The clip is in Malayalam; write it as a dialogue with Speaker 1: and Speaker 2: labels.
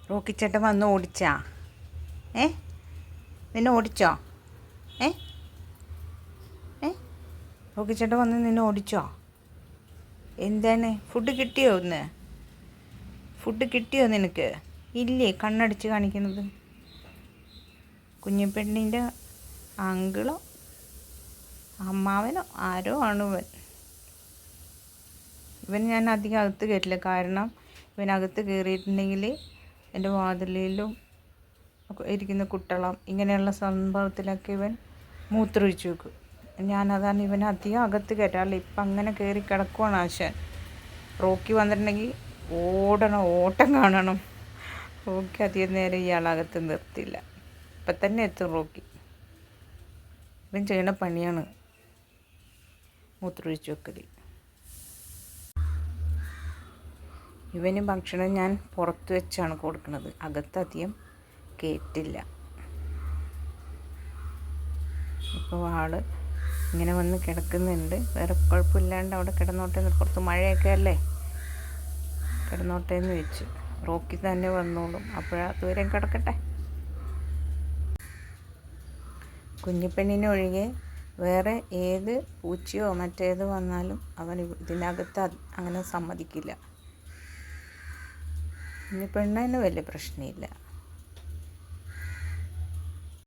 Speaker 1: റോക്കിച്ചേട്ടൻ വന്ന് ഓടിച്ചാ? ഏ നിന്നെ ഓടിച്ചോ? ഏ ഏ റോക്കിച്ചേട്ടൻ വന്ന് നിന്നെ ഓടിച്ചോ? എന്താണ് ഫുഡ് കിട്ടിയോ? ഫുഡ് കിട്ടിയോ നിനക്ക്? ഇല്ലേ, കണ്ണടിച്ച് കാണിക്കുന്നത്. കുഞ്ഞിപ്പെണ്ണിൻ്റെ അങ്കിളോ അമ്മാവനോ ആരോ ആണ് ഇവൻ ഞാൻ അധികം അകത്ത് കയറ്റില്ല. കാരണം ഇവനകത്ത് കയറിയിട്ടുണ്ടെങ്കിൽ എൻ്റെ വാതിലിലും ഇരിക്കുന്ന കുട്ടളം ഇങ്ങനെയുള്ള സംഭവത്തിലൊക്കെ ഇവൻ മൂത്രമൊഴിച്ച് വെക്കും. ഞാനതാണ് ഇവനെ അധികം അകത്ത് കയറ്റാറില്ല. ഇപ്പം അങ്ങനെ കയറി കിടക്കുവാണ് ആശാൻ. റോക്കി വന്നിട്ടുണ്ടെങ്കിൽ ഓട്ടം കാണണം. റോക്കി അധികം നേരം ഇയാളകത്ത് നിർത്തില്ല. ഇപ്പം തന്നെ എത്തും റോക്കി. ഇവൻ ചെയ്യണ പണിയാണ് മൂത്രമൊഴിച്ച് വെക്കൽ. ഇവന് ഭക്ഷണം ഞാൻ പുറത്ത് വെച്ചാണ് കൊടുക്കുന്നത്, അകത്തധികം കയറ്റില്ല. ഇപ്പോൾ ആൾ ഇങ്ങനെ വന്ന് കിടക്കുന്നുണ്ട്. വേറെ കുഴപ്പമില്ലാണ്ട് അവിടെ കിടന്നോട്ടെ, പുറത്ത് മഴയൊക്കെ അല്ലേ, കിടന്നോട്ടെ എന്ന് വെച്ചു. റോക്കി തന്നെ വന്നോളും, അതുവരെയും കിടക്കട്ടെ. കുഞ്ഞിപ്പെണ്ണിനൊഴികെ വേറെ ഏത് പൂച്ചയോ മറ്റേത് വന്നാലും അവൻ ഇതിനകത്ത് അങ്ങനെ സമ്മതിക്കില്ല. കുഞ്ഞിപ്പെണ്ണിന് വലിയ പ്രശ്നമില്ല.